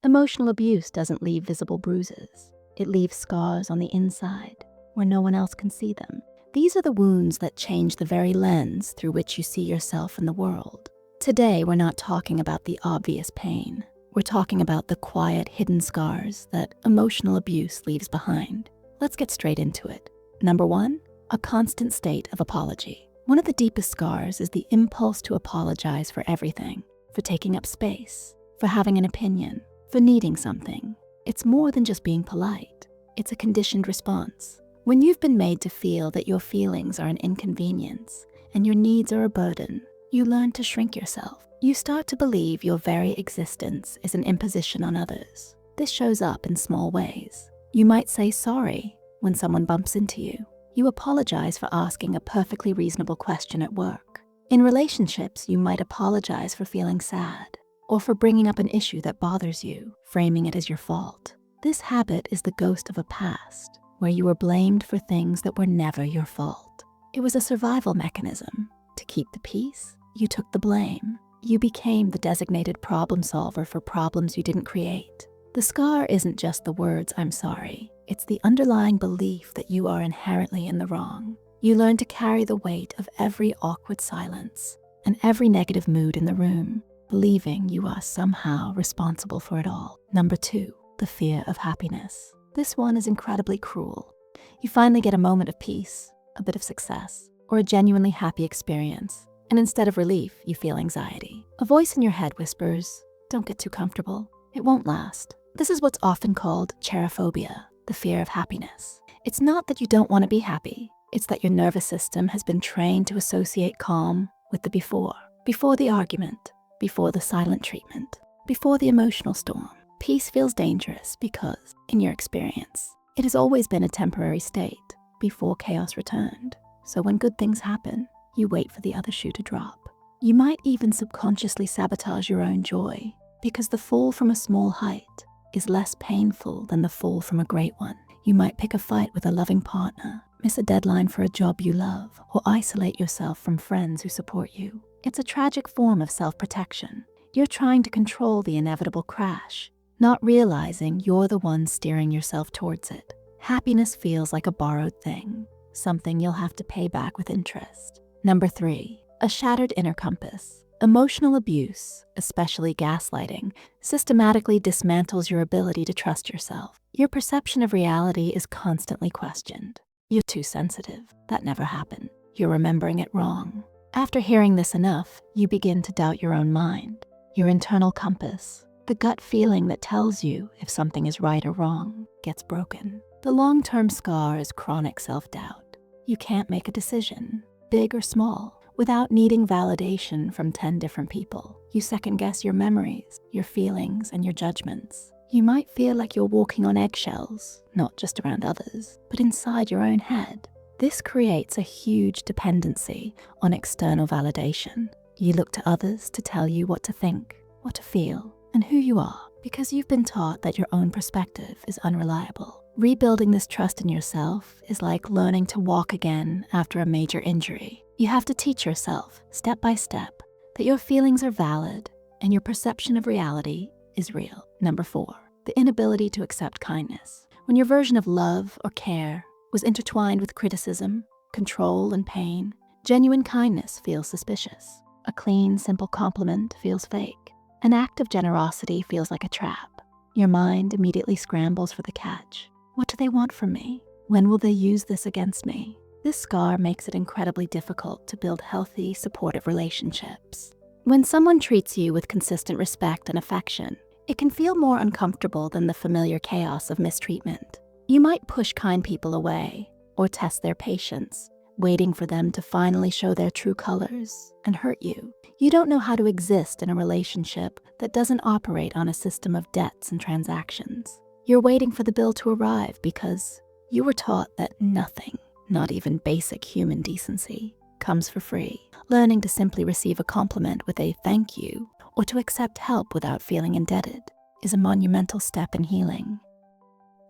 Emotional abuse doesn't leave visible bruises. It leaves scars on the inside where no one else can see them. These are the wounds that change the very lens through which you see yourself in the world. Today, we're not talking about the obvious pain. We're talking about the quiet, hidden scars that emotional abuse leaves behind. Let's get straight into it. Number 1, a constant state of apology. One of the deepest scars is the impulse to apologize for everything, for taking up space, for having an opinion, for needing something. It's more than just being polite. It's a conditioned response. When you've been made to feel that your feelings are an inconvenience and your needs are a burden, you learn to shrink yourself. You start to believe your very existence is an imposition on others. This shows up in small ways. You might say sorry when someone bumps into you. You apologize for asking a perfectly reasonable question at work. In relationships, you might apologize for feeling sad or for bringing up an issue that bothers you, framing it as your fault. This habit is the ghost of a past where you were blamed for things that were never your fault. It was a survival mechanism. To keep the peace, you took the blame. You became the designated problem solver for problems you didn't create. The scar isn't just the words, "I'm sorry." It's the underlying belief that you are inherently in the wrong. You learn to carry the weight of every awkward silence and every negative mood in the room, believing you are somehow responsible for it all. Number 2, the fear of happiness. This one is incredibly cruel. You finally get a moment of peace, a bit of success, or a genuinely happy experience, and instead of relief, you feel anxiety. A voice in your head whispers, "Don't get too comfortable. It won't last." This is what's often called cherophobia, the fear of happiness. It's not that you don't want to be happy. It's that your nervous system has been trained to associate calm with the before the argument, before the silent treatment, before the emotional storm. Peace feels dangerous because, in your experience, it has always been a temporary state before chaos returned. So when good things happen, you wait for the other shoe to drop. You might even subconsciously sabotage your own joy because the fall from a small height is less painful than the fall from a great one. You might pick a fight with a loving partner, miss a deadline for a job you love, or isolate yourself from friends who support you. It's a tragic form of self-protection. You're trying to control the inevitable crash, not realizing you're the one steering yourself towards it. Happiness feels like a borrowed thing, something you'll have to pay back with interest. Number 3, a shattered inner compass. Emotional abuse, especially gaslighting, systematically dismantles your ability to trust yourself. Your perception of reality is constantly questioned. You're too sensitive. That never happened. You're remembering it wrong. After hearing this enough, you begin to doubt your own mind, your internal compass. The gut feeling that tells you if something is right or wrong gets broken. The long-term scar is chronic self-doubt. You can't make a decision, big or small, without needing validation from 10 different people. You second-guess your memories, your feelings, and your judgments. You might feel like you're walking on eggshells, not just around others, but inside your own head. This creates a huge dependency on external validation. You look to others to tell you what to think, what to feel, and who you are, because you've been taught that your own perspective is unreliable. Rebuilding this trust in yourself is like learning to walk again after a major injury. You have to teach yourself, step by step, that your feelings are valid and your perception of reality is real. Number 4, the inability to accept kindness. When your version of love or care was intertwined with criticism, control, and pain, genuine kindness feels suspicious. A clean, simple compliment feels fake. An act of generosity feels like a trap. Your mind immediately scrambles for the catch. What do they want from me? When will they use this against me? This scar makes it incredibly difficult to build healthy, supportive relationships. When someone treats you with consistent respect and affection, it can feel more uncomfortable than the familiar chaos of mistreatment. You might push kind people away or test their patience, waiting for them to finally show their true colors and hurt you. You don't know how to exist in a relationship that doesn't operate on a system of debts and transactions. You're waiting for the bill to arrive because you were taught that nothing, not even basic human decency, comes for free. Learning to simply receive a compliment with a thank you or to accept help without feeling indebted is a monumental step in healing.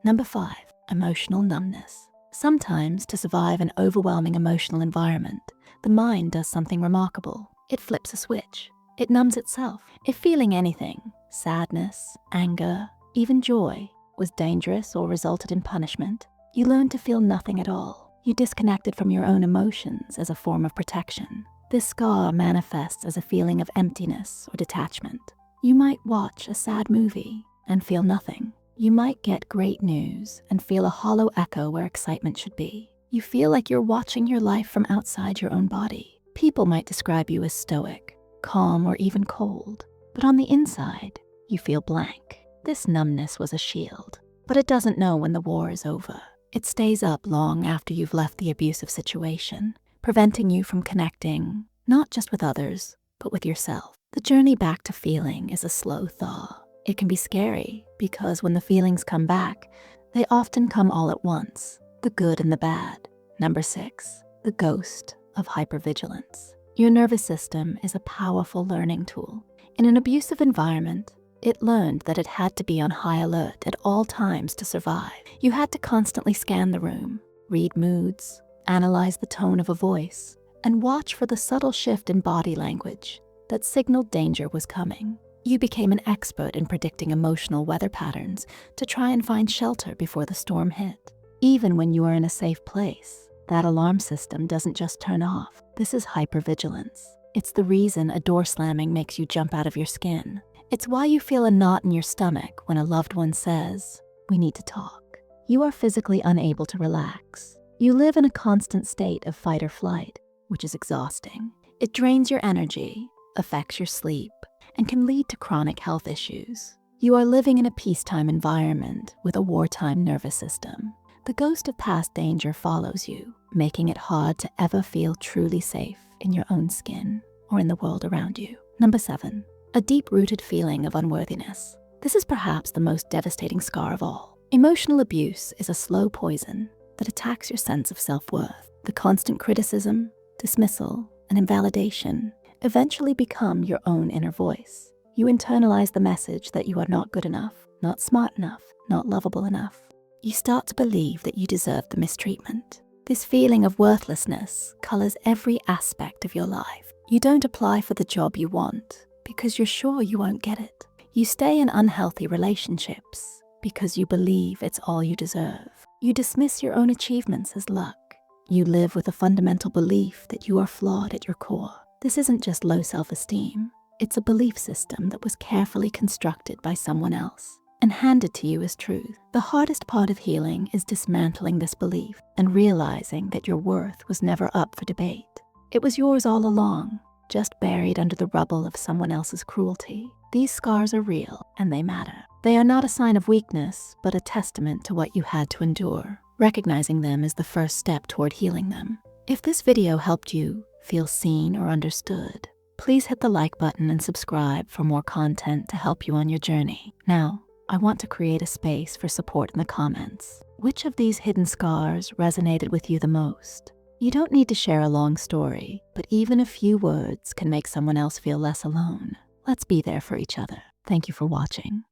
Number 5, emotional numbness. Sometimes, to survive an overwhelming emotional environment, the mind does something remarkable. It flips a switch. It numbs itself. If feeling anything, sadness, anger, even joy, was dangerous or resulted in punishment, you learned to feel nothing at all. You disconnected from your own emotions as a form of protection. This scar manifests as a feeling of emptiness or detachment. You might watch a sad movie and feel nothing. You might get great news and feel a hollow echo where excitement should be. You feel like you're watching your life from outside your own body. People might describe you as stoic, calm, or even cold. But on the inside, you feel blank. This numbness was a shield, but it doesn't know when the war is over. It stays up long after you've left the abusive situation, preventing you from connecting, not just with others, but with yourself. The journey back to feeling is a slow thaw. It can be scary because when the feelings come back, they often come all at once, the good and the bad. Number 6, the ghost of hypervigilance. Your nervous system is a powerful learning tool. In an abusive environment, it learned that it had to be on high alert at all times to survive. You had to constantly scan the room, read moods, analyze the tone of a voice, and watch for the subtle shift in body language that signaled danger was coming. You became an expert in predicting emotional weather patterns to try and find shelter before the storm hit. Even when you are in a safe place, that alarm system doesn't just turn off. This is hypervigilance. It's the reason a door slamming makes you jump out of your skin. It's why you feel a knot in your stomach when a loved one says, "We need to talk." You are physically unable to relax. You live in a constant state of fight or flight, which is exhausting. It drains your energy, affects your sleep, and can lead to chronic health issues. You are living in a peacetime environment with a wartime nervous system. The ghost of past danger follows you, making it hard to ever feel truly safe in your own skin or in the world around you. Number 7, a deep-rooted feeling of unworthiness. This is perhaps the most devastating scar of all. Emotional abuse is a slow poison that attacks your sense of self-worth. The constant criticism, dismissal, and invalidation eventually become your own inner voice. You internalize the message that you are not good enough, not smart enough, not lovable enough. You start to believe that you deserve the mistreatment. This feeling of worthlessness colors every aspect of your life. You don't apply for the job you want because you're sure you won't get it. You stay in unhealthy relationships because you believe it's all you deserve. You dismiss your own achievements as luck. You live with a fundamental belief that you are flawed at your core. This isn't just low self-esteem. It's a belief system that was carefully constructed by someone else and handed to you as truth. The hardest part of healing is dismantling this belief and realizing that your worth was never up for debate. It was yours all along, just buried under the rubble of someone else's cruelty. These scars are real and they matter. They are not a sign of weakness, but a testament to what you had to endure. Recognizing them is the first step toward healing them. If this video helped you feel seen or understood, please hit the like button and subscribe for more content to help you on your journey. Now, I want to create a space for support in the comments. Which of these hidden scars resonated with you the most? You don't need to share a long story, but even a few words can make someone else feel less alone. Let's be there for each other. Thank you for watching.